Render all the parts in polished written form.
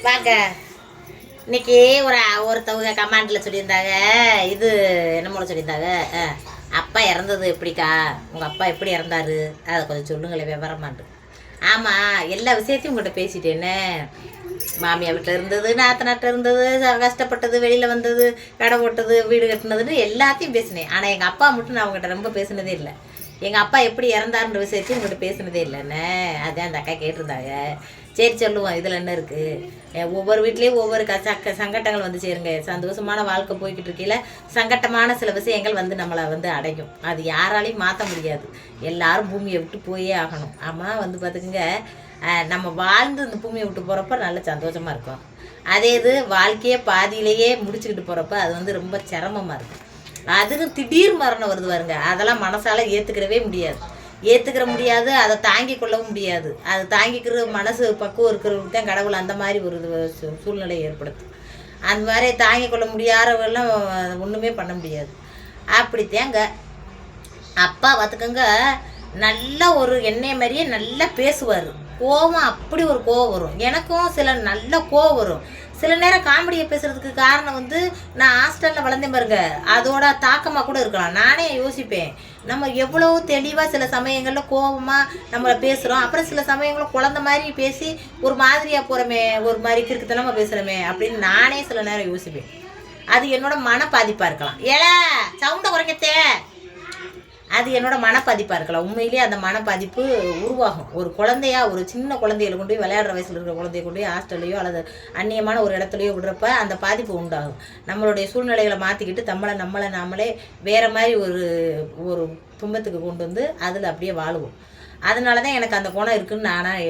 வாங்க. இன்னைக்கு ஒருத்தவங்க கமாண்டில் சொல்லியிருந்தாங்க, இது என்னமோ சொல்லியிருந்தாங்க, அப்பா இறந்தது எப்படிக்கா, உங்கள் அப்பா எப்படி இறந்தாரு அதை கொஞ்சம் சொல்லுங்களேன் விவரமாட்டு. ஆமாம், எல்லா விஷயத்தையும் உங்கள்கிட்ட பேசிட்டேன்னு. மாமியார் வீட்டில் இருந்தது, நாத்தனாட்டில் இருந்தது, கஷ்டப்பட்டது, வெளியில் வந்தது, கடை போட்டது, வீடு கட்டினதுன்னு எல்லாத்தையும் பேசினேன். ஆனால் எங்கள் அப்பா மட்டும் நான் அவங்ககிட்ட ரொம்ப பேசினதே இல்லை. எங்கள் அப்பா எப்படி இறந்தாருன்ற விஷயத்தையும் உங்கள்கிட்ட பேசினதே இல்லைன்னு. அதான் அந்த அக்கா கேட்டிருந்தாங்க. சரி சொல்லுவோம், இதில் என்ன இருக்குது, ஒவ்வொரு வீட்லேயும் ஒவ்வொரு சங்கட்டங்கள் வந்து சேருங்க. சந்தோஷமான வாழ்க்கை போய்கிட்டு இருக்கையில் சங்கட்டமான சில விஷயங்கள் வந்து நம்மளை வந்து அடையும். அது யாராலையும் மாற்ற முடியாது. எல்லாரும் பூமியை விட்டு போயே ஆகணும். ஆமாம், வந்து பார்த்துக்குங்க, நம்ம வாழ்ந்து இந்த பூமியை விட்டு போகிறப்ப நல்ல சந்தோஷமாக இருக்கும். அதே இது வாழ்க்கையே பாதியிலேயே முடிச்சுக்கிட்டு போகிறப்ப அது வந்து ரொம்ப சிரமமாக இருக்கும். அதுக்கு திடீர் மரணம் வருது பாருங்க, அதெல்லாம் மனசால ஏற்றுக்கிற முடியாது, அதை தாங்கி கொள்ளவும் முடியாது. அது தாங்கிக்கிற மனசு பக்குவம் இருக்கிறவங்களுக்கு தான் கடவுள் அந்த மாதிரி ஒரு சூழ்நிலை ஏற்படுத்தும். அந்த மாதிரி தாங்கி கொள்ள முடியாதவெல்லாம் ஒன்றுமே பண்ண முடியாது. அப்படித்தாங்க அப்பா பார்த்துக்கங்க, நல்ல ஒரு எண்ணெய் மாதிரியே நல்லா பேசுவார். கோவம் அப்படி ஒரு கோவம் வரும். எனக்கும் சில நல்ல கோவம் வரும். சில நேரம் காமெடியை பேசுகிறதுக்கு காரணம் வந்து நான் ஹாஸ்டலில் வளர்ந்தேன் பாருங்க, அதோட தாக்கமாக கூட இருக்கலாம். நானே யோசிப்பேன், நம்ம எவ்வளோ தெளிவாக சில சமயங்களில் கோபமாக நம்மளை பேசுகிறோம், அப்புறம் சில சமயங்களில் குழந்த மாதிரி பேசி ஒரு மாதிரியாக போகிறோமே, ஒரு மாதிரி கிறுக்குத்தனமாக பேசுகிறோமே அப்படின்னு நானே சில நேரம் யோசிப்பேன். அது என்னோட மனப்பாதிப்பாக இருக்கலாம். சவுண்டை குறைக்கத்தே, அது என்னோட மனப்பாதிப்பாக இருக்கலாம். உண்மையிலேயே அந்த மனப்பாதிப்பு உருவாகும். ஒரு குழந்தையா, ஒரு சின்ன குழந்தைகளை கொண்டு போய் விளையாடுற வயசில் இருக்கிற குழந்தைய கொண்டு போய் ஹாஸ்டல்லையோ அல்லது அந்நியமான ஒரு இடத்துலையோ விடுறப்ப அந்த பாதிப்பு உண்டாகும். நம்மளுடைய சூழ்நிலைகளை மாற்றிக்கிட்டு நாமளே வேறு மாதிரி ஒரு துன்பத்துக்கு கொண்டு வந்து அதில் அப்படியே வாழுவோம். அதனால தான் எனக்கு அந்த குணம் இருக்குதுன்னு நானாக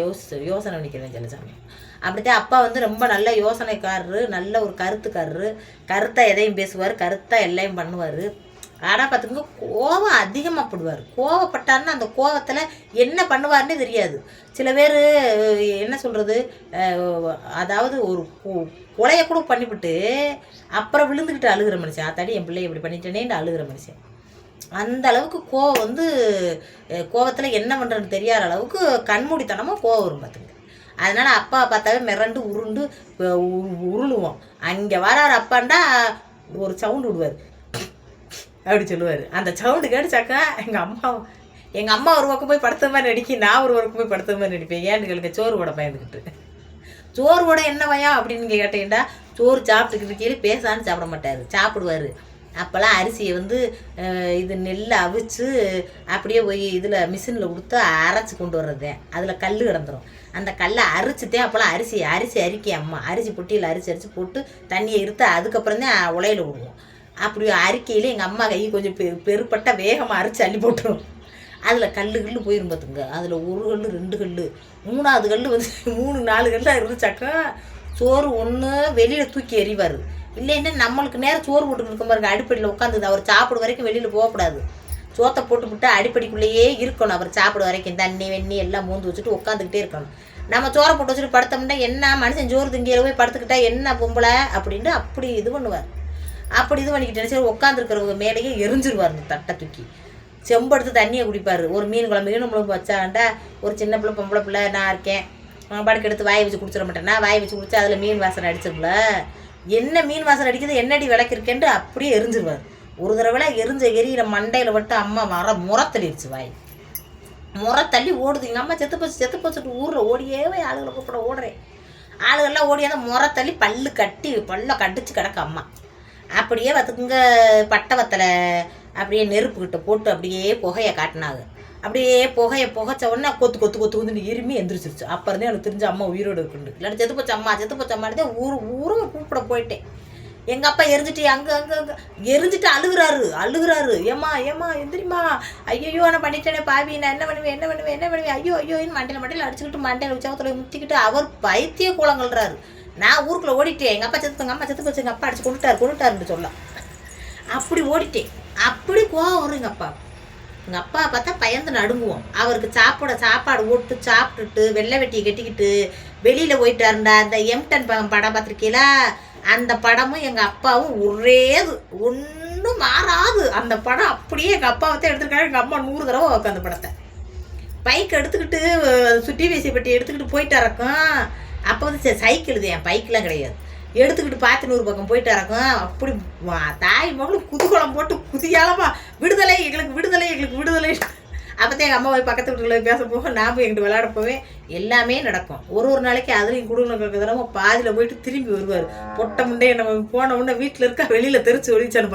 யோசனை பண்ணிக்கிறேன் சில சமயம். அப்படித்தான் அப்பா வந்து ரொம்ப நல்ல யோசனைக்காரரு, நல்ல ஒரு கருத்தை எதையும் பேசுவார், கருத்தாக எல்லாம் பண்ணுவார். ஆனால் பார்த்துக்கோங்க, கோவம் அதிகமாக போடுவார். கோவப்பட்டாருன்னா அந்த கோவத்தில் என்ன பண்ணுவார்னே தெரியாது. சில பேர் என்ன சொல்கிறது, அதாவது ஒரு கொலையை கூட பண்ணிவிட்டு அப்புறம் விழுந்துக்கிட்டு அழுகிற மனுஷன். அத்தாடி என் பிள்ளை இப்படி பண்ணிட்டேனேன்னு அழுகிற மனுஷன். அந்த அளவுக்கு கோவம் வந்து கோவத்தில் என்ன பண்ணுறதுன்னு தெரியாத அளவுக்கு கண்மூடித்தனமாக கோவம் வரும் பார்த்துங்க. அதனால் அப்பா பார்த்தாவே மிரண்டு உருளுவோம். அங்கே வராரு அப்பாண்டா ஒரு சவுண்டு விடுவார், அப்படி சொல்லுவார். அந்த சவுண்டு கேட்டுச்சாக்கா எங்கள் அம்மா ஒரு பக்கம் போய் படுத்த மாதிரி நடிக்கி, நான் ஒரு பக்கம் போய் படுத்த மாதிரி நடிப்பேன். ஏன்னு கேளுங்க, சோறு ஓட பயந்துக்கிட்டு. சோறு ஓட என்ன பயம் அப்படின்னு கேட்டீங்கன்னா, சோறு சாப்பிட்டுக்கிட்டு கீழே பேசான்னு சாப்பிட மாட்டார், சாப்பிடுவார். அப்போல்லாம் அரிசியை வந்து இது நெல்லை அவிச்சு அப்படியே போய் இதில் மிஷினில் கொடுத்து அரைச்சி கொண்டு வர்றது. அதில் கல் கிடந்துடும். அந்த கல்லை அரிச்சுத்தேன். அப்போல்லாம் அரிசி அரிக்கி அரிசி பொட்டியில் அரிச்சு போட்டு தண்ணியை இருத்து அதுக்கப்புறம் தான் உலையில் விடுவோம். அப்படி அரிக்கையில் எங்கள் அம்மா கை கொஞ்சம் பெருப்பட்ட வேகமாக அரைச்சி அள்ளி போட்டுரும். அதில் கல் போயிரும் பார்த்துங்க. அதில் ஒரு கல், 2 கல், 3வது கல் வந்து 3-4 கல்லாக இருந்துச்சாக்கா சோறு ஒன்று வெளியில் தூக்கி எறிவார். இல்லைன்னா நம்மளுக்கு நேரம் சோறு போட்டுக்கிட்டு இருக்க பாருங்க, அடிப்படியில் உட்காந்துது. அவர் சாப்பிட வரைக்கும் வெளியில் போகக்கூடாது. சோத்தை போட்டு அடிப்படிக்குள்ளேயே இருக்கணும். அவர் சாப்பிட வரைக்கும் தண்ணி வெண்ணி எல்லாம் மூந்து வச்சுட்டு உட்காந்துக்கிட்டே இருக்கணும். நம்ம சோறை போட்டு வச்சுட்டு படுத்தோம்னா என்ன மனுஷன் சோறு திங்கிற போய் படுத்துக்கிட்டா என்ன பொம்பளை அப்படின்ட்டு அப்படி இது பண்ணுவார். அப்படி இது பண்ணிக்கிட்டேன். சரி, உட்காந்துருக்கிறவங்க மேலேயே எரிஞ்சிருவார். இந்த தட்டை தூக்கி செம்படுத்து தண்ணியை குடிப்பார். ஒரு மீன் குழம்பு வச்சாண்டா ஒரு சின்ன பிள்ளை பொம்பளை பிள்ளை நான் இருக்கேன், படுக்க எடுத்து வாயை வச்சு குடிச்சிட மாட்டேன்னா, வாயை வச்சு குடிச்சா அதில் மீன் வாசனை அடிச்சிருக்குல, என்ன மீன் வாசனை அடிக்குது, என்னடி விளக்கிருக்கேன்ட்டு அப்படியே எரிஞ்சிருவார். ஒரு தடவை எரியிற மண்டையில் விட்டு அம்மா முறத்தள்ளிடுச்சு. முறத்தள்ளி ஓடுது. எங்கள் அம்மா செத்து போச்சுட்டு ஊரில் ஓடியே ஆளுகளை கூப்பிட ஓடுறேன். ஆளுகள்லாம் ஓடியாத முறத்தள்ளி பல்ல கடிச்சு கிடக்க அம்மா. அப்படியே பார்த்துக்குங்க, பட்டை வத்தலை அப்படியே நெருப்புக்கிட்ட போட்டு அப்படியே புகையை காட்டினாங்க. அப்படியே புகைச்ச உடனே கொத்து இருமி எந்திரிச்சிருச்சு. அப்போ இருந்தே எனக்கு தெரிஞ்ச அம்மா உயிரோடு இருக்குண்டு. இல்லாட்டி செத்து போச்சு அம்மானதே ஊரை கூப்பிட போயிட்டேன். எங்கள் அப்பா அங்கே எரிஞ்சிட்டு அழுகுறாரு. ஏம்மா எந்திரிமா, ஐயோ நான் பண்ணிட்டேனே பாவி, நான் என்ன பண்ணுவேன் ஐயோன்னு மண்டையில் அடிச்சுக்கிட்டு மண்டையில் உச்சவத்தில் முத்திக்கிட்டு அவர் பைத்திய கூலங்கள்றாரு. நான் ஊருக்குள்ளே ஓடிட்டேன். எங்கள் அப்பா செத்து போச்சு, எங்கள் அப்பா அடிச்சு கொண்டுட்டாருன்னு சொல்லலாம். அப்படி ஓடிட்டேன். அப்படி கோவம் வரும் எங்கள் அப்பா பார்த்தா பயந்து நடுங்குவோம். அவருக்கு சாப்பாடு ஓட்டு சாப்பிட்டுட்டு வெள்ளை வெட்டியை கட்டிக்கிட்டு வெளியில் போயிட்டாருண்டா. அந்த M10 படம் பார்த்துருக்கீங்களா? அந்த படமும் எங்கள் அப்பாவும் ஒன்றும் மாறாது. அந்த படம் அப்படியே எங்கள் அப்பாவை தான் எடுத்துருக்காரு. எங்கள் அம்மா 100 தடவை வைக்கும் அந்த படத்தை. பைக் எடுத்துக்கிட்டு சுட்டி வீசி பெட்டி எடுத்துக்கிட்டு போயிட்டாரக்கும். அப்போ வந்து சைக்கிள் இது, என் பைக்கெலாம் கிடையாது. எடுத்துக்கிட்டு பாத்தினூர் பக்கம் போயிட்டு இறக்கும். அப்படி தாய் மகளும் குதூகலம் போட்டு குதியாலமா விடுதலை எங்களுக்கு விடுதலை எங்களுக்கு விடுதலை. அப்போதான் எங்கள் அம்மா போய் பக்கத்து வீட்டில் பேச போக நான் போய் எங்கிட்ட விளையாட போவேன். எல்லாமே நடக்கும். ஒரு நாளைக்கு அதுலேயும் குடும்பம் தடவை பாதியில் போயிட்டு திரும்பி வருவார். பொட்டை முண்டையை நம்ம போன உடனே வீட்டில் இருக்கா வெளியில் தெரிச்சு ஒழிச்சான்னு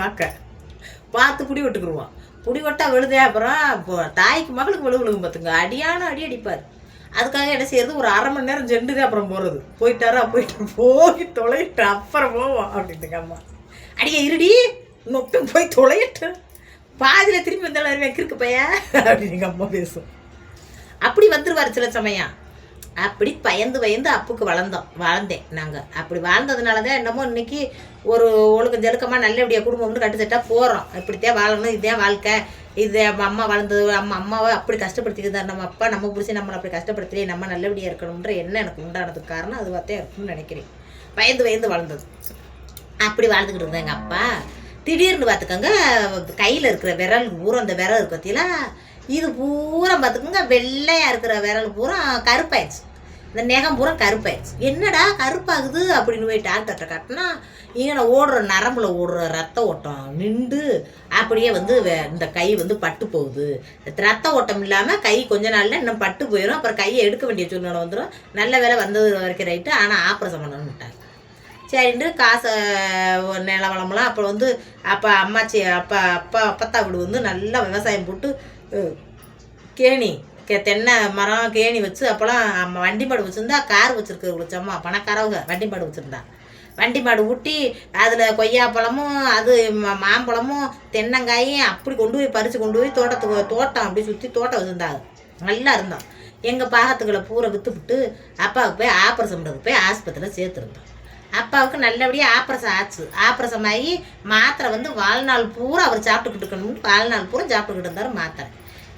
பார்த்து புடி விட்டுக்குருவோம். புடி விட்டா விழுதே. அப்புறம் தாய்க்கு மகளுக்கு விழுகும் பார்த்துங்க. அடியான அடி அடிப்பார். அதுக்காக என்ன செய்யறது, ஒரு 1/2 மணி நேரம் சென்றுதே அப்புறம் போகிறது. போயிட்டாரா போயிட்டு போய் தொலையிட்டு அப்புறம் போவோம் அப்படின்ட்டுங்க அம்மா. அடியே இருடி நொட்டும் போய் தொலையிட்டு பாதியில் திரும்பி வந்தாலும் வைக்கிருக்கு பையன் அப்படின்னு எங்கள் அம்மா பேசும். அப்படி வந்துடுவார் சில சமயம். அப்படி பயந்து அப்புக்கு வளர்ந்தேன் நாங்கள். அப்படி வாழ்ந்ததுனால தான் என்னமோ இன்னைக்கு ஒரு ஒழுக்கம் ஜெழுக்கமாக நல்லபடியாக குடும்பம்னு கட்டுச்சட்டாக போகிறோம். இப்படித்தான் வாழணும், இதுதான் வாழ்க்கை, இது அம்மா வளர்ந்தது, அம்மாவை அப்படி கஷ்டப்படுத்திக்கிட்டு நம்ம அப்பா நம்ம பிடிச்சி நம்மளை அப்படி கஷ்டப்படுத்தலையே, நம்ம நல்லபடியாக இருக்கணுன்ற எண்ணம் எனக்கு உண்டானதுக்கு காரணம் அது பார்த்தே இருக்குன்னு நினைக்கிறேன். பயந்து வளர்ந்தது. அப்படி வாழ்ந்துக்கிட்டு இருந்தேன். எங்கள் அப்பா திடீர்னு பார்த்துக்கோங்க கையில் இருக்கிற விரல் பூரா, அந்த விரல் இருக்கு பார்த்தீங்களா, இது பூரா பார்த்துக்கோங்க வெள்ளையாக இருக்கிற விரல் பூரா கருப்பாயிடுச்சு. இந்த நெகம் பூரா கருப்பாயிடுச்சு. என்னடா கருப்பாகுது அப்படின்னு போய் டாக்டர்கிட்ட காட்டினா, இங்கே ஓடுற நரம்புல ஓடுற ரத்த ஓட்டம் நின்று அப்படியே வந்து இந்த கை வந்து பட்டு போகுது. ரத்த ஓட்டம் இல்லாமல் கை கொஞ்ச நாளில் இன்னும் பட்டு போயிடும். அப்புறம் கையை எடுக்க வேண்டிய சூழ்நிலை வந்துடும். நல்ல வேலை வந்தது வரைக்கும் ரைட்டு. ஆனால் ஆப்ரேஷன் பண்ணணும்ட்டாங்க. சரின்ட்டு காசை நிலவளமெல்லாம் அப்புறம் வந்து அப்போ அம்மாச்சி அப்பத்தா வீடு வந்து நல்லா விவசாயம் போட்டு கேணி தென்னை மரம் கேணி வச்சு அப்போலாம் வண்டி மாடு வச்சுருந்தா, கார் வச்சுருக்க வச்சம்மா பணக்காரவங்க வண்டி மாடு வச்சுருந்தா. வண்டி மாடு ஊட்டி அதில் கொய்யாப்பழமும் அது மாம்பழமும் தென்னங்காயும் அப்படி கொண்டு போய் பறித்து கொண்டு போய் தோட்டம் அப்படி சுற்றி தோட்டம் வச்சுருந்தாங்க. நல்லா இருந்தோம். எங்கள் பாகத்துக்களை பூரா விற்றுவிட்டு அப்பாவுக்கு போய் ஆப்ரேஷன் பண்ணுறதுக்கு போய் ஆஸ்பத்திரியில் சேர்த்துருந்தோம். அப்பாவுக்கு நல்லபடியாக ஆப்ரேஷன் ஆச்சு. ஆப்ரேஷன் ஆகி மாத்திரை வந்து வாழ்நாள் பூரா அவர் சாப்பிட்டுக்கிட்டு இருக்கணும்னு வாழ்நாள் பூரா சாப்பிட்டுக்கிட்டு இருந்தார் மாத்திரை.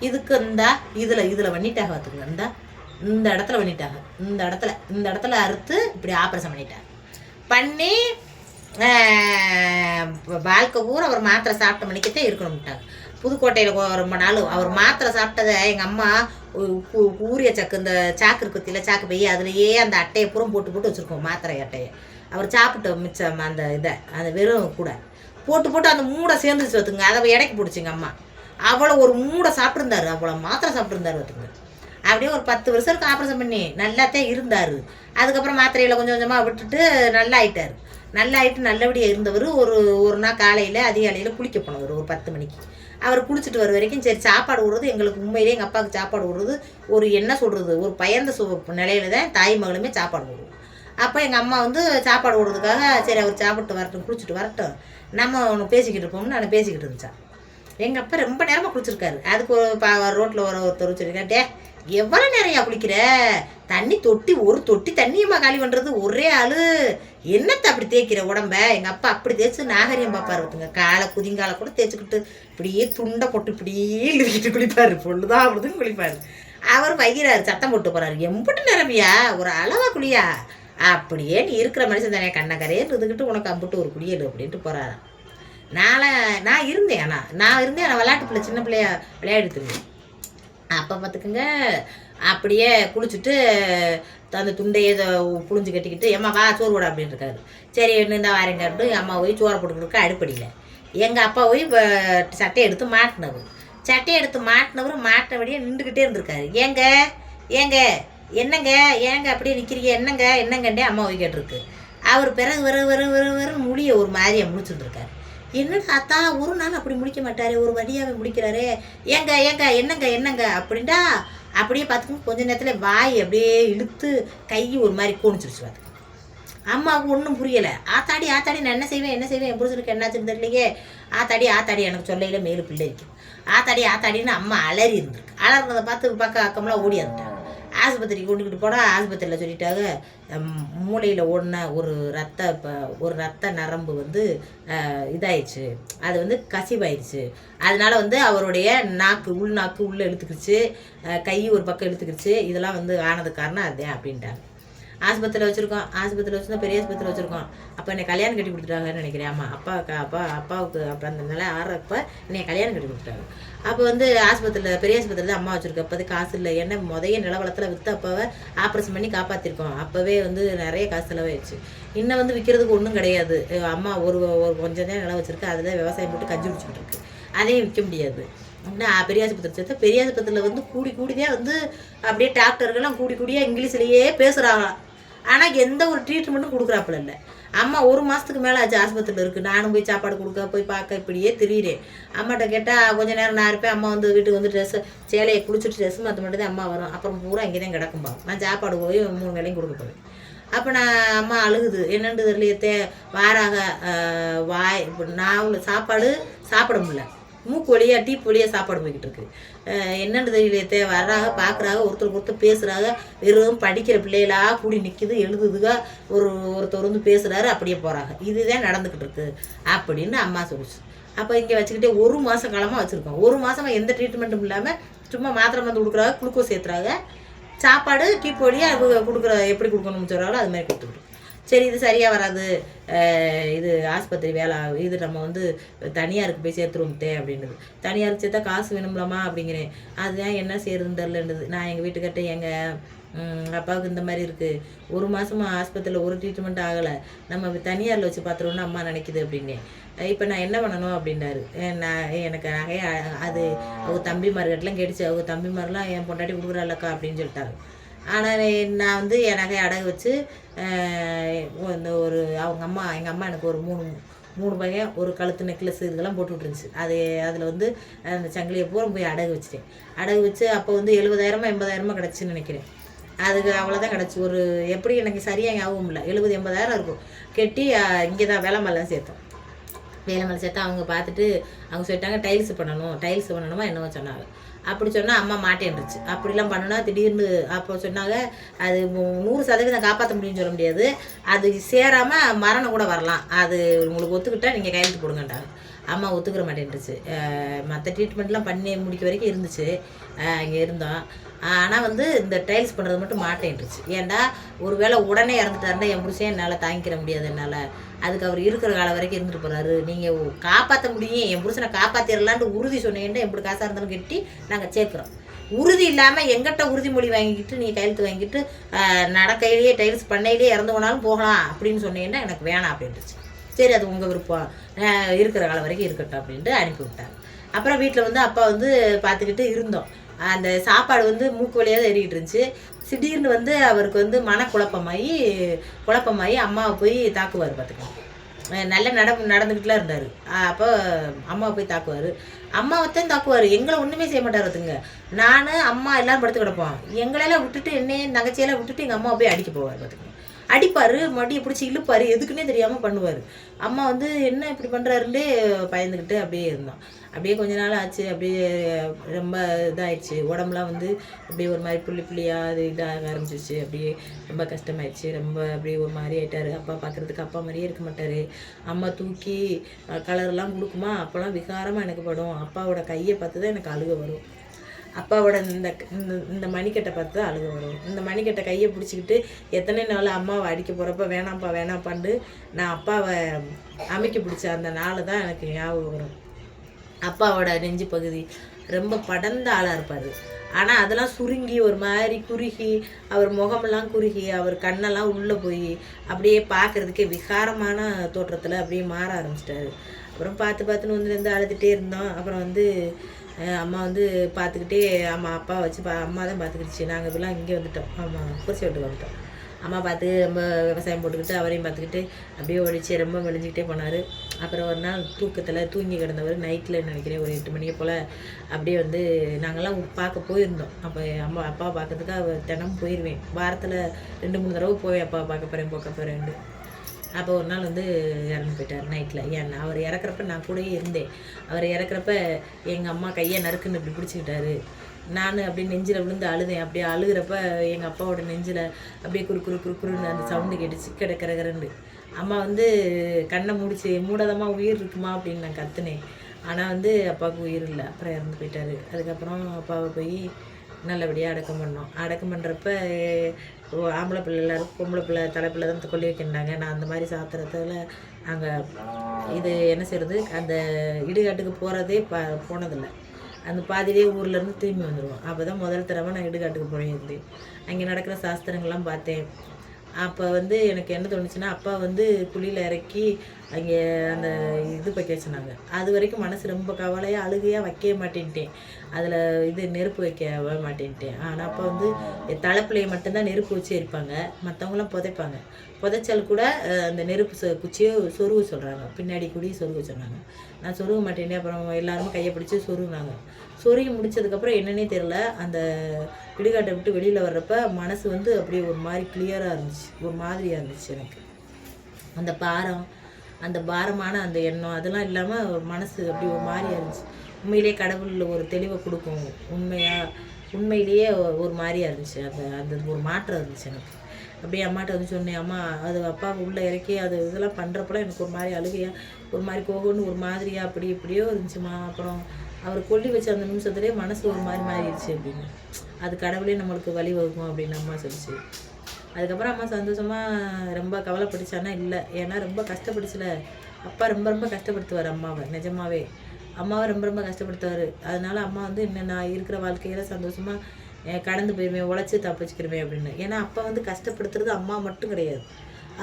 இதுக்கு இதில் பண்ணிட்டாங்க பார்த்துங்க. இந்த இடத்துல பண்ணிட்டாங்க. இந்த இடத்துல அறுத்து இப்படி ஆப்ரேஷன் பண்ணிட்டாங்க. பண்ணி வாழ்க்கை பூரா அவர் மாத்திரை சாப்பிட்ட மணிக்கத்தே இருக்கணும்ட்டாங்க. புதுக்கோட்டையில் ரொம்ப நாள் அவர் மாத்திரை சாப்பிட்டதை எங்கள் அம்மா ஊரிய சாக்கு, இந்த சாக்கு இருக்குத்தில சாக்கு பைய அதுலேயே அந்த அட்டையை பூரம் போட்டு வச்சுருக்கோம். மாத்திரை அட்டையை அவர் சாப்பிட்ட மிச்சம் அந்த அந்த வெறும் கூட போட்டு அந்த மூடை சேர்ந்துச்சு பார்த்துங்க. அதை இடைக்கு பிடிச்சிங்க அம்மா. அவ்வளோ ஒரு மூடை சாப்பிட்ருந்தாரு, அவ்வளோ மாத்திரை சாப்பிட்ருந்தாரு பார்த்துங்க. அப்படியே ஒரு 10 வருஷத்துக்கு ஆப்ரேஷன் பண்ணி நல்லாத்தான் இருந்தார். அதுக்கப்புறம் மாத்திரையில் கொஞ்சம் கொஞ்சமாக விட்டுட்டு நல்லா ஆகிட்டு நல்லபடியாக இருந்தவர். ஒரு நாள் காலையில் அதிகாலையில் குளிக்க போனவர் ஒரு 10 மணிக்கு. அவர் குளிச்சுட்டு வர வரைக்கும் சரி சாப்பாடு விடுறது எங்களுக்கு உண்மையிலே எங்கள் அப்பாவுக்கு சாப்பாடு விடுறது ஒரு என்ன சொல்கிறது, ஒரு பயந்த நிலையில தான் தாய் மகளுமே சாப்பாடு விடுவோம். அப்போ எங்கள் அம்மா வந்து சாப்பாடு விடுறதுக்காக சரி அவர் சாப்பிட்டு வரட்டும், குளிச்சுட்டு வரட்டும், நம்ம ஒன்று பேசிக்கிட்டு இருப்போம்னு நான் பேசிக்கிட்டு இருந்துச்சான். எங்கள் அப்பா ரொம்ப நேரமாக குளிச்சிருக்காரு. அதுக்கு ரோட்டில் ஒருத்தர் வச்சுருக்கேன், டே எவ்வளோ நிறையா குளிக்கிற, தண்ணி ஒரு தொட்டி தண்ணியம்மா காலி பண்ணுறது ஒரே ஆள், என்னத்தை அப்படி தேய்க்கிற உடம்ப. எங்கள் அப்பா அப்படி தேய்ச்சி நாகரிகம் பார்ப்பார் பார்த்துங்க. காலை குதிங்காலை கூட தேய்ச்சிக்கிட்டு இப்படியே துண்டை போட்டு இப்படியே இழுக்கிட்டு குளிப்பார். பொண்ணுதான் அப்படிதுன்னு குளிப்பார். அவர் வைக்கிறாரு, சத்தம் போட்டு போகிறாரு, எம்பிட்டு நிரம்பியா ஒரு அளவா குளியா, அப்படியே நீ இருக்கிற மனுஷன் தானே கண்ணக்கரையே இருந்துக்கிட்டு உனக்கு அம்பிட்டு ஒரு குளியல் அப்படின்ட்டு போகிறாராம். நான் இருந்தேன். ஆனால் விளையாட்டு பிள்ளை சின்ன பிள்ளையா விளையாடிட்டுருந்தேன். அப்போ பார்த்துக்குங்க அப்படியே குளிச்சுட்டு அந்த துண்டையே புழிஞ்சு கட்டிக்கிட்டு எம்மா வா சோறு போட அப்படின்னு இருக்காரு. சரி என்ன வாரேங்கட்டு அம்மா போய் சோறை போட்டுக்கிட்டு அடுப்படியில் எங்கள் அப்பா போய் சட்டையை எடுத்து மாட்டினவர் மாட்டினபடியே நின்றுக்கிட்டே இருந்திருக்காரு. என்னங்க அப்படியே நிற்கிறீங்க, என்னங்கண்டே அம்மா போய் கேட்டிருக்கு. அவர் பிறகு வர முடிய ஒரு மாதிரியாக முடிச்சுருந்துருக்காரு. என்னடா அத்தா ஒரு நாள் அப்படி முடிக்க மாட்டாரு, ஒரு வழியாகவே முடிக்கிறாரு, என்னங்க அப்படின்டா அப்படியே பார்த்துக்கணும். கொஞ்ச நேரத்தில் வாய் அப்படியே இழுத்து கை ஒரு மாதிரி கோணிச்சிருச்சு பார்த்துக்கணும். அம்மாவுக்கு ஒன்றும் புரியலை. ஆத்தாடி நான் என்ன செய்வேன் என் புருஷனுக்கு என்னாச்சுன்னு தெரியலையே, ஆத்தாடி எனக்கு சொல்லையில் மேலு பிள்ளை இருக்கும், ஆத்தாடின்னு அம்மா அலறி இருந்திருக்கு. அலறதை பார்த்து அக்கம்லாம் ஓடி வந்துட்டாங்க. ஆஸ்பத்திரிக்கு கொண்டுக்கிட்டு போனால் ஆஸ்பத்திரியில் சொல்லிட்டாங்க மூளையில் ஓடின ஒரு ரத்த நரம்பு வந்து இதாயிடுச்சு, அது வந்து கசிவாயிடுச்சு. அதனால் வந்து அவருடைய உள்நாக்கு உள்ளே இழுத்துக்கிடுச்சு, கை ஒரு பக்கம் இழுத்துக்கிடுச்சு, இதெல்லாம் வந்து ஆனது காரணம் அதுதான் அப்படின்ட்டாங்க. ஆஸ்பத்திரியில் வச்சுருக்கோம். ஆஸ்பத்திரியில் வச்சுருந்தா பெரிய ஆஸ்பத்திரியில் வச்சுருக்கோம். அப்போ என்னை கல்யாணம் கட்டி கொடுத்துட்டாங்கன்னு நினைக்கிறேன். ஆமாம், அப்பாவுக்கு அப்போ அந்த நிலை ஆறப்ப என்னை கல்யாணம் கட்டி கொடுத்துட்டாங்க. அப்போ வந்து ஆஸ்பத்திரியில் பெரிய ஆஸ்பத்திரியில் அம்மா வச்சுருக்கோம். அப்போது காசு இல்லை. என்ன நிலவளத்தில் விற்று அப்பாவை ஆப்ரேஷன் பண்ணி காப்பாற்றிருக்கோம். அப்போவே வந்து நிறைய காசு செலவாயிடுச்சு. இன்னும் வந்து விற்கிறதுக்கு ஒன்றும் கிடையாது. அம்மா ஒரு கொஞ்சம் தான் நிலம் வச்சுருக்கு. அதில் விவசாயம் போட்டு கஞ்சி குடிச்சிக்கிட்டு இருக்கு. அதையும் விற்க முடியாது. அப்படின்னா பெரிய ஆஸ்பத்திரி சேர்த்தா பெரிய ஆஸ்பத்திரியில் வந்து கூடிதான் வந்து அப்படியே டாக்டர்கள்லாம் கூடியாக இங்கிலீஷ்லேயே பேசுகிறாங்க. ஆனால் எந்த ஒரு ட்ரீட்மெண்ட்டும் கொடுக்குறாப்புல இல்லை. அம்மா 1 மாதத்துக்கு மேலே ஆச்சு ஆஸ்பத்திரியில் இருக்குது. நானும் போய் சாப்பாடு கொடுக்க போய் பார்க்க இப்படியே திரியிறேன். அம்மாட்ட கேட்டால் கொஞ்சம் நேரம் நான் இருப்பேன். அம்மா வந்து வீட்டுக்கு வந்து சேலையை குளிச்சுட்டு ட்ரெஸ் மாற்ற மட்டும் தான் அம்மா வரும். அப்புறம் பூரா இங்கே தான் கிடக்கும்பா. நான் சாப்பாடு போய் 3 வேளையும் கொடுக்க போவேன். அப்போ நான் அம்மா அழுகுது. என்னென்று தெரியலையே வாராக வாய் இப்போ நான் சாப்பாடு சாப்பிட முடியல. மூக்கு வழியாக டீப் வழியாக சாப்பாடு போய்கிட்டு இருக்கு. என்னென்னு தெரியலையே வர்றாங்க, பார்க்குறாங்க, ஒருத்தருக்கு பேசுகிறாங்க. வெறும் படிக்கிற பிள்ளைகளாக கூடி நிற்கிது, எழுதுதுங்க. ஒருத்தர் வந்து பேசுகிறாரு, அப்படியே போகிறாங்க. இதுதான் நடந்துக்கிட்டு இருக்கு அப்படின்னு அம்மா சொல்லிச்சு. அப்போ இங்கே வச்சுக்கிட்டே 1 மாதம் காலமாக வச்சுருக்கோம். 1 மாதமாக எந்த ட்ரீட்மெண்ட்டும் இல்லாமல் சும்மா மாத்திரை மருந்து கொடுக்குறாங்க, குளுக்கோஸ் ஏற்றுறாங்க. சாப்பாடு டீப் வழியாக கொடுக்குற எப்படி கொடுக்கணும்னு சொல்கிறாங்களோ அது மாதிரி கொடுத்துக்கிட்டோம். சரி, இது சரியாக வராது, இது ஆஸ்பத்திரி வேலை, இது நம்ம வந்து தனியாருக்கு போய் சேர்த்துருவோம்தே அப்படின்னுது. தனியாருக்கு சேர்த்தா காசு வேணும்லாமா அப்படிங்கிறேன். அதுதான் என்ன செய்யறதுன்னு தெரிலன்றது. நான் எங்கள் வீட்டுக்கிட்ட எங்கள் அப்பாவுக்கு இந்த மாதிரி இருக்குது, 1 மாதமாக ஆஸ்பத்திரியில் ஒரு ட்ரீட்மெண்ட் ஆகலை, நம்ம தனியாரில் வச்சு பார்த்துருவோன்னு அம்மா நினைக்குது அப்படின்னே. இப்போ நான் என்ன பண்ணணும் அப்படின்னாரு. எனக்கு நகைய அது அவங்க தம்பிமார்கிட்டலாம் கேட்டுச்சு. அவங்க தம்பிமாரெலாம் என் பொண்டாட்டி கொடுக்குறாள்லக்கா அப்படின்னு சொல்லிட்டாங்க. ஆனால் நான் வந்து என் நகையை அடகு வச்சு இந்த எங்கள் அம்மா எனக்கு ஒரு 3 பையன், ஒரு கழுத்து நெக்லஸ் இதெல்லாம் போட்டு விட்டுருந்துச்சு. அதில் வந்து அந்த சங்கிலியை பூரா போய் அடகு வச்சுட்டேன். அடகு வச்சு அப்போ வந்து 70,000 80,000 கிடச்சின்னு நினைக்கிறேன். அதுக்கு அவ்வளோதான் கிடச்சி. ஒரு எப்படி எனக்கு சரியாக ஞாபகம் இல்லை, 70-80,000 இருக்கும். கெட்டி இங்கே தான் வேலைமல்லாம் சேர்த்தோம். வேலைமலை சேர்த்தா அவங்க பார்த்துட்டு அவங்க சொல்லிட்டாங்க டைல்ஸ் பண்ணணுமா என்னவோ சொன்னாங்க. அப்படி சொன்னால் அம்மா மாட்டேன்ருச்சு. அப்படிலாம் பண்ணுனா திடீர்னு அப்போ சொன்னாங்க அது 100% காப்பாற்ற முடியும்னு சொல்ல முடியாது, அது சேராமல் மரணம் கூட வரலாம், அது உங்களுக்கு ஒத்துக்கிட்டா நீங்கள் கையெழுத்து போடுங்கட்டாங்க. அம்மா ஒத்துக்கிற மாட்டேன்ருச்சு. மற்ற ட்ரீட்மெண்ட்லாம் பண்ணி முடிக்க வரைக்கும் இருந்துச்சு, இங்கே இருந்தோம். ஆனால் வந்து இந்த டைல்ஸ் பண்ணுறது மட்டும் மாட்டேன்ருச்சு. ஏன்டா ஒரு வேளை உடனே இறந்துட்டாருன்னா என் புருஷன் என்னால் தாங்கிக்கிற முடியாது. என்னால் அதுக்கு அவர் இருக்கிற காலம் வரைக்கும் இருந்துட்டு போகிறாரு. நீங்கள் காப்பாற்ற முடியும், என் புருஷனை காப்பாற்றிடலான்ட்டு உறுதி சொன்னீங்கன்னா எப்படி காசாக இருந்தாலும் கட்டி நாங்கள் சேர்க்குறோம். உறுதி இல்லாமல் எங்கிட்ட உறுதிமொழி வாங்கிக்கிட்டு நீங்கள் கையெழுத்து வாங்கிட்டு நடக்கையிலேயே டைல்ஸ் பண்ணையிலேயே இறந்து போனாலும் போகலாம் அப்படின்னு சொன்னீங்கன்னா எனக்கு வேணாம் அப்படின்ட்டுச்சு. சரி, அது உங்கள் விருப்பம், இருக்கிற காலம் வரைக்கும் இருக்கட்டும் அப்படின்ட்டு அனுப்பி விட்டாங்க. அப்புறம் வீட்டில் வந்து அப்பா வந்து பார்த்துக்கிட்டு இருந்தோம். அந்த சாப்பாடு வந்து மூக்கு வழியாக தான் ஏறிக்கிட்டு இருந்துச்சு. திடீர்னு வந்து அவருக்கு வந்து குழப்பமாகி அம்மாவை போய் தாக்குவார். பார்த்துக்கலாம், நல்ல நடந்துக்கிட்டுலாம் இருந்தார். அப்போ அம்மாவை போய் தாக்குவார். அம்மாவைத்தான் தாக்குவார், எங்களை ஒன்றுமே செய்ய மாட்டார். பார்த்துங்க, நான் அம்மா எல்லோரும் படுத்து கிடப்போம். எங்களெல்லாம் விட்டுட்டு என்னையும் தங்கச்சியெல்லாம் விட்டுட்டு எங்கள் அம்மாவை போய் அடிக்க போவார். பார்த்துக்கோங்க, அடிப்பார், மடியை பிடிச்சி இழுப்பார், எதுக்குன்னே தெரியாமல் பண்ணுவார். அம்மா வந்து என்ன இப்படி பண்ணுறாருன்னே பயந்துக்கிட்டு அப்படியே இருந்தோம். அப்படியே கொஞ்ச நாள் ஆச்சு. அப்படியே ரொம்ப இதாகிடுச்சு. உடம்புலாம் வந்து அப்படியே ஒரு மாதிரி புள்ளியாக அது இதாக ஆரம்பிச்சிச்சு. அப்படியே ரொம்ப கஷ்டமாயிடுச்சு. ரொம்ப அப்படியே ஒரு மாதிரி ஆகிட்டார். அப்பா பார்க்குறதுக்கு அப்பா மாதிரியே இருக்க மாட்டார். அம்மா தூக்கி கலர்லாம் கொடுக்குமா, அப்போலாம் விகாரமாக எனக்கு படும். அப்பாவோட கையை பார்த்து தான் எனக்கு அழுக வரும். அப்பாவோட இந்த மணிக்கட்டை பார்த்து தான் அழுக வரும். இந்த மணிக்கட்டை கையை பிடிச்சிக்கிட்டு எத்தனை நாள் அம்மாவை அடிக்க போகிறப்ப வேணாம்ப்பான்னு நான் அப்பாவை அமைக்க பிடிச்ச அந்த நாள் தான் எனக்கு ஞாபகம் வரும். அப்பாவோட நெஞ்சு பகுதி ரொம்ப படர்ந்த ஆளாக இருப்பார். ஆனால் அதெல்லாம் சுருங்கி ஒரு மாதிரி குறுகி, அவர் முகமெல்லாம் குறுகி, அவர் கண்ணெல்லாம் உள்ளே போய் அப்படியே பார்க்குறதுக்கே விகாரமான தோற்றத்தில் அப்படியே மாற ஆரம்பிச்சிட்டாரு. அப்புறம் பார்த்துன்னு வந்து அழுதுகிட்டே இருந்தோம். அப்புறம் வந்து அம்மா வந்து பார்த்துக்கிட்டே அப்பா வச்சு அம்மா தான் பார்த்துக்கிடுச்சு. நாங்கள் இப்பெல்லாம் இங்கே வந்துட்டோம். குறிச்சி வீட்டுக்கு வந்துட்டோம். அம்மா பார்த்து ரொம்ப விவசாயம் போட்டுக்கிட்டு அவரையும் பார்த்துக்கிட்டு அப்படியே ஒழிச்சு ரொம்ப மெலிஞ்சிக்கிட்டே போனார். அப்புறம் ஒரு நாள் தூக்கத்தில் தூங்கி கிடந்தவர் நைட்டில் நினைக்கிறேன் ஒரு 8 மணிக்கு போல் அப்படியே வந்து நாங்கள்லாம் பார்க்க போயிருந்தோம். அப்போ அப்பா பார்க்கறதுக்கு அவர் தினமும் போயிடுவேன். வாரத்தில் 2-3 தடவை போய் அப்பா பார்க்க போகிறேன்ட்டு. அப்போ ஒரு நாள் வந்து இறந்து போயிட்டார் நைட்டில். ஏன்னா அவர் இறக்குறப்ப நான் கூடயே இருந்தேன். அவர் இறக்குறப்ப எங்கள் அம்மா கையை நறுக்குன்னு இப்படி பிடிச்சிக்கிட்டாரு. நான் அப்படியே நெஞ்சில் விழுந்து அழுதேன். அப்படியே அழுகிறப்ப எங்கள் அப்பாவோட நெஞ்சில் அப்படியே குறுக்குன்னு அந்த சவுண்டு கேட்டுச்சு, கிடக்கிறன்னு. அம்மா வந்து கண்ணை மூடாதமாக உயிர் இருக்குமா அப்படின்னு நான் கற்றுனேன். ஆனால் வந்து அப்பாவுக்கு உயிர் இல்லை. அப்புறம் இறந்து போயிட்டார். அதுக்கப்புறம் அப்பாவை போய் நல்லபடியாக அடக்கம் பண்ணோம். அடக்கம் பண்ணுறப்ப ஆம்பளை பிள்ளை எல்லாரும் பொம்பளை பிள்ளை தலைப்பிள்ளை தான் கொல்லி வைக்கின்றாங்க. நான் அந்த மாதிரி சாத்திரத்தில் அங்கே இது என்ன செய்கிறது, அந்த இடுகாட்டுக்கு போகிறதே போனதில்லை. அந்த பாதியிலே ஊர்லேருந்து திரும்பி வந்துடுவோம். அப்போ தான் முதல் தடவை நான் இடுகாட்டுக்கு போயிருந்தேன். அங்கே நடக்கிற சாஸ்திரங்கள்லாம் பார்த்தேன். அப்போ எனக்கு என்ன தோணுச்சுன்னா, அப்பா குழியில் இறக்கி அங்கே அந்த இது வைக்க சொன்னாங்க. அது வரைக்கும் மனசு ரொம்ப கவலையாக அழுகையாக வைக்கவே மாட்டேன்ட்டேன். அதில் நெருப்பு வைக்க மாட்டேன்ட்டேன். ஆனால் அப்போ தலைப்பிள்ளையை மட்டும்தான் நெருப்பு வச்சு இருப்பாங்க, மற்றவங்களாம் புதைப்பாங்க. புதைச்சால் கூட அந்த நெருப்பு குச்சியை சொருக சொல்கிறாங்க, பின்னாடி கூடி சொருக சொன்னாங்க. நான் சொருக மாட்டேன்னே. அப்புறம் எல்லாருமே கையை பிடிச்சி சொருகினாங்க. சொருகி முடித்ததுக்கப்புறம் என்னன்னே தெரில, அந்த இடுகாட்டை விட்டு வெளியில் வர்றப்ப மனசு அப்படியே ஒரு மாதிரி கிளியராக இருந்துச்சு, ஒரு மாதிரியாக இருந்துச்சு எனக்கு. அந்த பாரமான அந்த எண்ணம் அதெல்லாம் இல்லாமல் மனசு அப்படி ஒரு மாதிரியாக இருந்துச்சு. உண்மையிலேயே கடவுள் ஒரு தெளிவை கொடுக்கும், உண்மையிலேயே ஒரு மாதிரியாக இருந்துச்சு. அந்த ஒரு மாற்றம் இருந்துச்சு எனக்கு. அப்படியே அம்மாட்ட சொன்னேன், அம்மா அது அப்பாவை உள்ளே இறக்கி இதெல்லாம் பண்ணுறப்பெல்லாம் எனக்கு ஒரு மாதிரி அழுகையாக, ஒரு மாதிரி கோகம்னு ஒரு மாதிரியாக அப்படி இப்படியோ இருந்துச்சுமா. அப்புறம் அவர் கொல்லி வச்ச அந்த நிமிஷத்துலேயே மனசு ஒரு மாதிரி மாறிடுச்சு அப்படின்னு. அது கடவுளே நம்மளுக்கு வழி வகுக்கும் அப்படின்னு அம்மா சொல்லிச்சு. அதுக்கப்புறம் அம்மா சந்தோஷமாக ரொம்ப கவலைப்பட்டுச்சானா இல்லை, ஏன்னா ரொம்ப கஷ்டப்பட்டுச்சுல. அப்பா ரொம்ப ரொம்ப கஷ்டப்படுத்துவார் அம்மாவை, நிஜமாவே அம்மாவை ரொம்ப ரொம்ப கஷ்டப்படுத்துவார். அதனால அம்மா இன்னும் நான் இருக்கிற வாழ்க்கையில் சந்தோஷமாக கடந்து போயிருவேன், உழைச்சி தப்பிச்சுக்கிருவேன் அப்படின்னு. ஏன்னா அப்பா கஷ்டப்படுத்துறது அம்மா மட்டும் கிடையாது,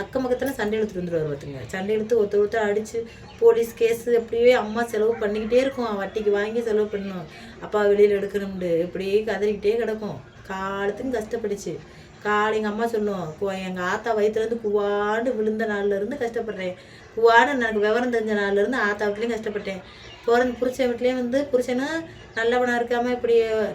அக்கம் பக்கத்தில் சண்டை இழுத்துட்டு வந்துடுவார். பார்த்துங்க, சண்டை இழுத்து ஒருத்தர் அடித்து போலீஸ் கேஸு அப்படியே அம்மா செலவு பண்ணிக்கிட்டே இருக்கும். வட்டிக்கு வாங்கி செலவு பண்ணணும், அப்பா வெளியில் எடுக்கணும்னு இப்படியே கதறிக்கிட்டே கிடக்கும். காலத்துக்கும் கஷ்டப்பட்டுச்சு. எங்கள் அம்மா சொல்லும், எங்கள் ஆத்தா வயிற்றுலேருந்து குவாண்டு விழுந்த நாள்லேருந்து கஷ்டப்படுறேன், குவான்னு எனக்கு விவரம் தெரிஞ்ச நாள்லேருந்து ஆத்தா வீட்லேயும் கஷ்டப்பட்டேன். புருஷன் வீட்லேயும் புருஷனா நல்லவனாக இருக்காமல் இப்படி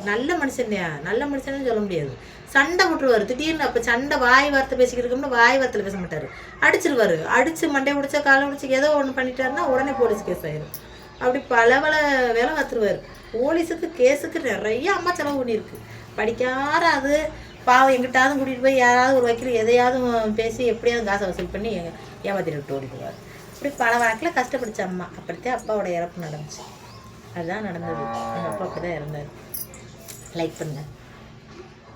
நல்ல மனுஷன்யா, நல்ல மனுஷன்னு சொல்ல முடியாது. சண்டை விட்டுருவார் திடீர்னு. அப்போ சண்டை வாய் வார்த்தை பேசிக்கிட்டு இருக்கோம்னா வாய் வார்த்தையில் பேச மாட்டார், அடிச்சிருவார். அடித்து மண்டை பிடிச்சா காலை பிடிச்சி ஏதோ ஒன்று பண்ணிட்டாருன்னா உடனே போலீஸ் கேஸ் ஆயிடும். அப்படி பல வேலை பார்த்துருவார். போலீஸுக்கு கேஸுக்கு நிறைய அம்மா செலவு பண்ணியிருக்கு. படிக்காத அது பாவம் எங்கிட்டாவது கூட்டிகிட்டு போய் யாராவது ஒரு வக்கீல் எதையாவது பேசி எப்படியாவது காசை வசூல் பண்ணி ஏமாத்திட்டு விட்டு ஓடிடுவார். இப்படி பல வழக்கில் கஷ்டப்படுச்ச அம்மா. அப்படித்தான் அப்பாவோட இறப்பு நடந்துச்சு. அதுதான் நடந்தது. எங்கள் அப்பா அப்படி தான் இறந்தார். லைக் பண்ணுங்கள்.